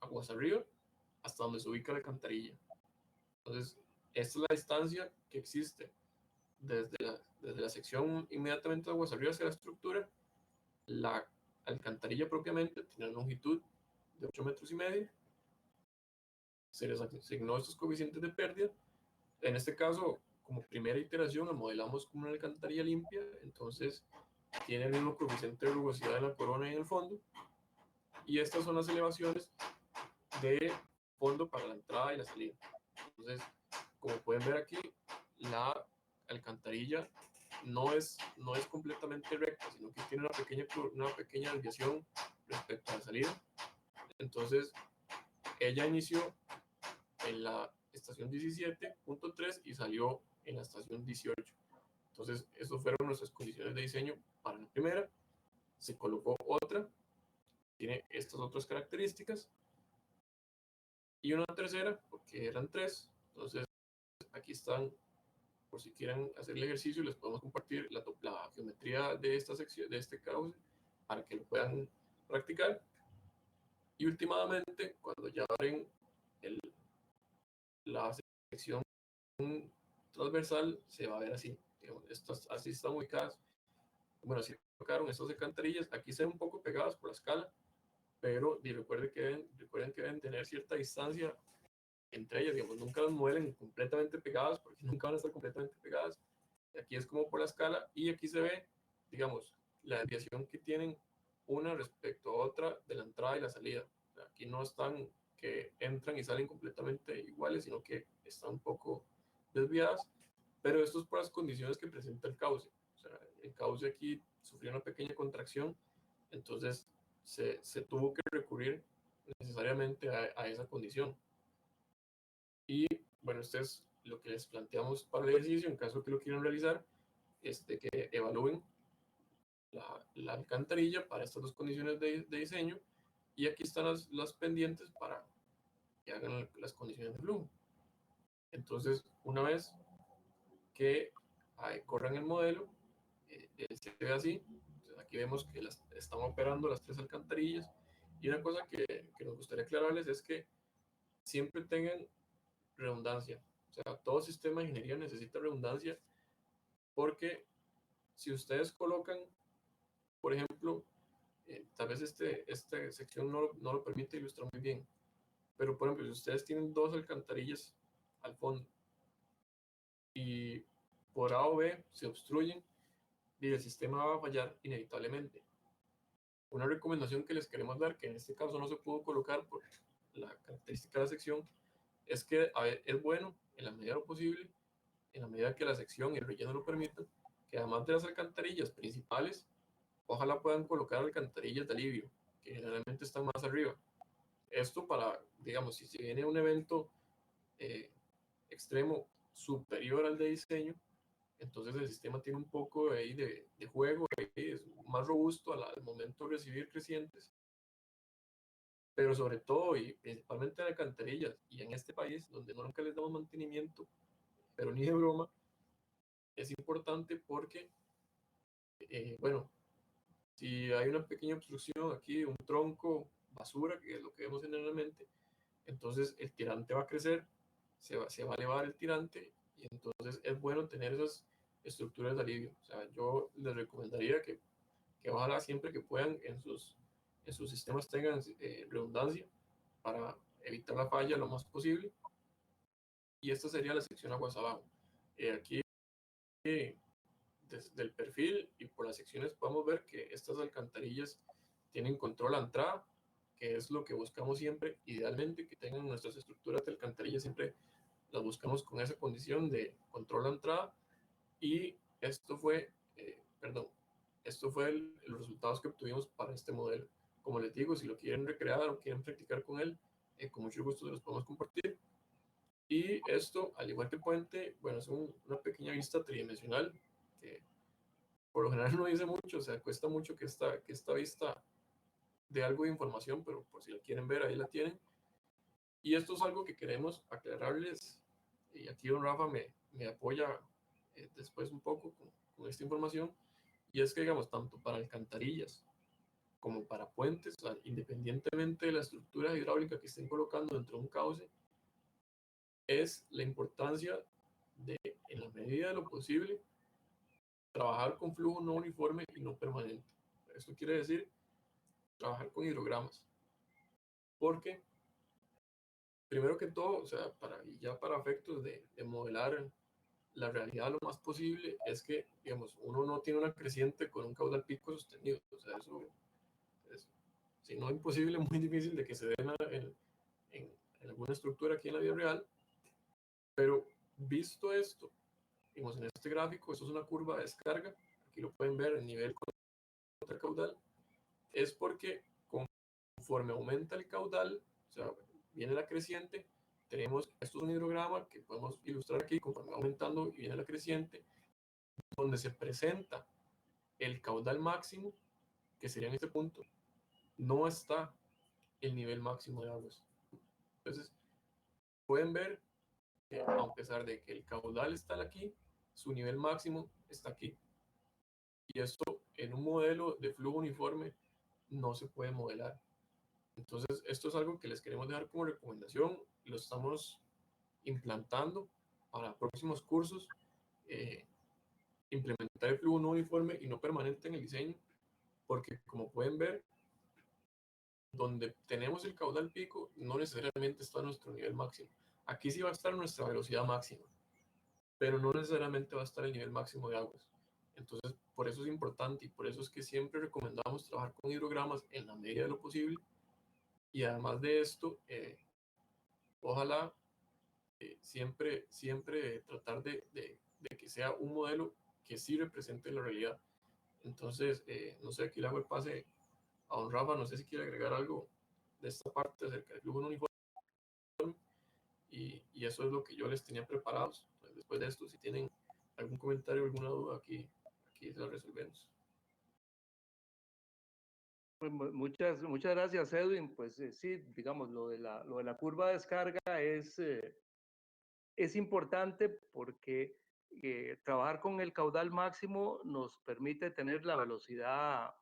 aguas arriba hasta donde se ubica la alcantarilla. Entonces, esta es la distancia que existe desde la sección inmediatamente aguas arriba hacia la estructura. La alcantarilla propiamente tiene una longitud de 8 metros y medio. Se les asignó estos coeficientes de pérdida. En este caso, como primera iteración, la modelamos como una alcantarilla limpia. Entonces, tiene el mismo coeficiente de rugosidad en la corona y en el fondo. Y estas son las elevaciones de fondo para la entrada y la salida. Entonces, como pueden ver aquí, la alcantarilla no es completamente recta, sino que tiene una pequeña desviación respecto a la salida. Entonces, ella inició en la estación 17.3 y salió en la estación 18. Entonces, esas fueron nuestras condiciones de diseño para la primera. Se colocó otra, tiene estas otras características. Y una tercera, porque eran tres. Entonces, aquí están, por si quieren hacer el ejercicio, les podemos compartir la geometría de esta sección, de este cauce, para que lo puedan practicar. Y últimamente, cuando ya abren la sección transversal, se va a ver así. Digamos, así están ubicadas. Bueno, así tocaron estas alcantarillas. Aquí se ven un poco pegadas por la escala, pero recuerden que deben tener cierta distancia entre ellas, digamos, nunca las muelen completamente pegadas porque nunca van a estar completamente pegadas. Aquí es como por la escala y aquí se ve, digamos, la desviación que tienen una respecto a otra de la entrada y la salida. O sea, aquí no están que entran y salen completamente iguales, sino que están un poco desviadas, pero esto es por las condiciones que presenta el cauce. O sea, el cauce aquí sufrió una pequeña contracción, entonces se tuvo que recurrir necesariamente a esa condición. Y bueno, esto es lo que les planteamos para el ejercicio en caso que lo quieran realizar, que evalúen la alcantarilla para estas dos condiciones de diseño y aquí están las pendientes para que hagan las condiciones de flujo. Entonces, una vez que corran el modelo, se ve así. Entonces, aquí vemos que están operando las tres alcantarillas y una cosa que nos gustaría aclararles es que siempre tengan redundancia. O sea, todo sistema de ingeniería necesita redundancia porque si ustedes colocan, por ejemplo, tal vez esta sección no lo permite ilustrar muy bien, pero por ejemplo, si ustedes tienen dos alcantarillas al fondo y por A o B se obstruyen, y el sistema va a fallar inevitablemente. Una recomendación que les queremos dar, que en este caso no se pudo colocar por la característica de la sección, es que es bueno, en la medida de lo posible, en la medida que la sección y el relleno lo permitan, que además de las alcantarillas principales, ojalá puedan colocar alcantarillas de alivio, que generalmente están más arriba. Esto para, digamos, si se viene un evento extremo superior al de diseño, entonces el sistema tiene un poco ahí de juego, es más robusto al momento de recibir crecientes, pero sobre todo y principalmente en alcantarillas y en este país donde nunca les damos mantenimiento, pero ni de broma, es importante porque, bueno, si hay una pequeña obstrucción aquí, un tronco, basura, que es lo que vemos generalmente, entonces el tirante va a crecer, se va a elevar el tirante y entonces es bueno tener esas estructuras de alivio. O sea, yo les recomendaría que ojalá siempre que puedan en sus sistemas tengan redundancia para evitar la falla lo más posible. Y esta sería la sección aguas abajo. Aquí desde el perfil y por las secciones podemos ver que estas alcantarillas tienen control a entrada, que es lo que buscamos siempre, idealmente que tengan nuestras estructuras de alcantarilla, siempre las buscamos con esa condición de control a entrada y esto fue, perdón, esto fue los resultados que obtuvimos para este modelo. Como les digo, si lo quieren recrear o quieren practicar con él, con mucho gusto se los podemos compartir. Y esto, al igual que Puente, bueno, es una pequeña vista tridimensional que por lo general no dice mucho, o sea, cuesta mucho que esta vista de algo de información, pero por si la quieren ver, ahí la tienen. Y esto es algo que queremos aclararles, y aquí don Rafa me apoya después un poco con esta información, y es que, digamos, tanto para alcantarillas como para puentes, o sea, independientemente de la estructura hidráulica que estén colocando dentro de un cauce, es la importancia de, en la medida de lo posible, trabajar con flujo no uniforme y no permanente. Esto quiere decir trabajar con hidrogramas, porque primero que todo, o sea, ya para efectos de modelar la realidad lo más posible, es que, digamos, uno no tiene una creciente con un caudal pico sostenido, o sea, eso es, si no imposible, muy difícil de que se dé en alguna estructura aquí en la vida real, pero visto esto, digamos, en este gráfico, esto es una curva de descarga, aquí lo pueden ver en nivel contra caudal, es porque conforme aumenta el caudal, o sea, viene la creciente, tenemos, esto es un hidrograma que podemos ilustrar aquí, conforme va aumentando y viene la creciente, donde se presenta el caudal máximo, que sería en este punto, no está el nivel máximo de aguas. Entonces, pueden ver que a pesar de que el caudal está aquí, su nivel máximo está aquí. Y esto en un modelo de flujo uniforme no se puede modelar. Entonces, esto es algo que les queremos dejar como recomendación. Lo estamos implantando para próximos cursos. Implementar el flujo no uniforme y no permanente en el diseño, porque como pueden ver, donde tenemos el caudal pico, no necesariamente está nuestro nivel máximo. Aquí sí va a estar nuestra velocidad máxima, pero no necesariamente va a estar el nivel máximo de aguas. Entonces, por eso es importante y por eso es que siempre recomendamos trabajar con hidrogramas en la medida de lo posible. Y además de esto, ojalá siempre tratar de que sea un modelo que sí represente la realidad. Entonces, no sé, aquí le hago el pase a don Rafa, no sé si quiere agregar algo de esta parte acerca del flujo no uniforme y eso es lo que yo les tenía preparados. Pues después de esto, si tienen algún comentario o alguna duda, aquí se la resolvemos. Pues muchas gracias, Edwin. Pues sí, digamos, lo de la curva de descarga es importante porque trabajar con el caudal máximo nos permite tener la velocidad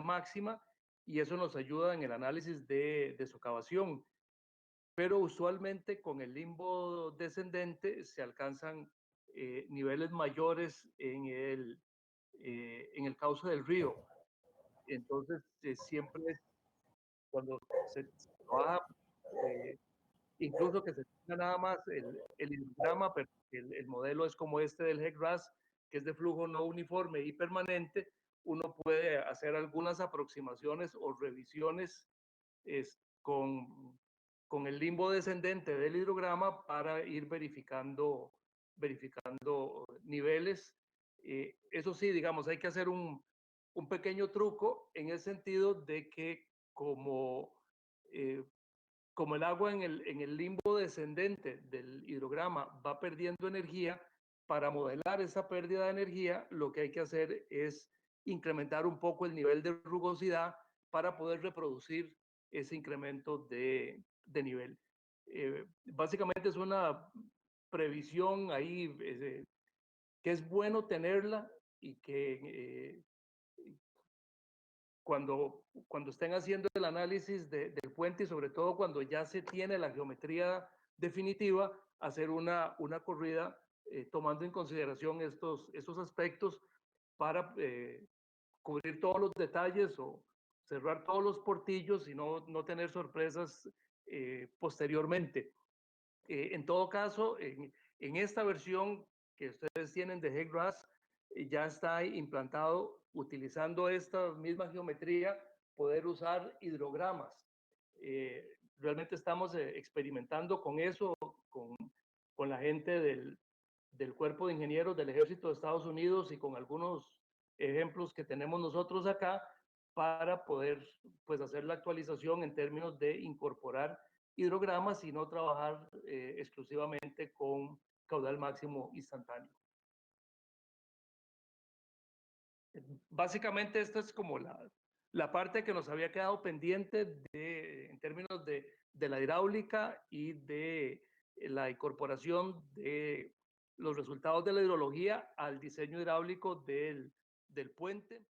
máxima y eso nos ayuda en el análisis de socavación. Pero usualmente con el limbo descendente se alcanzan niveles mayores en el cauce del río. Entonces, siempre cuando se trabaja, incluso que se tenga nada más el hidrograma, pero el modelo es como este del HEC-RAS, que es de flujo no uniforme y permanente, uno puede hacer algunas aproximaciones o revisiones es, con el limbo descendente del hidrograma para ir verificando niveles. Eso sí, digamos, hay que hacer un pequeño truco en el sentido de que como como el agua en el limbo descendente del hidrograma va perdiendo energía, para modelar esa pérdida de energía, lo que hay que hacer es incrementar un poco el nivel de rugosidad para poder reproducir ese incremento de nivel. Básicamente es una previsión ahí que es bueno tenerla y que cuando estén haciendo el análisis del puente y sobre todo cuando ya se tiene la geometría definitiva, hacer una corrida tomando en consideración estos aspectos para cubrir todos los detalles o cerrar todos los portillos y no tener sorpresas posteriormente. En todo caso, en esta versión que ustedes tienen de HEC-RAS, ya está implantado, utilizando esta misma geometría, poder usar hidrogramas. Realmente estamos experimentando con eso, con la gente del Cuerpo de Ingenieros del Ejército de Estados Unidos y con algunos ejemplos que tenemos nosotros acá para poder pues, hacer la actualización en términos de incorporar hidrogramas y no trabajar exclusivamente con caudal máximo instantáneo. Básicamente esta es como la parte que nos había quedado pendiente en términos de la hidráulica y de la incorporación de los resultados de la hidrología al diseño hidráulico del puente.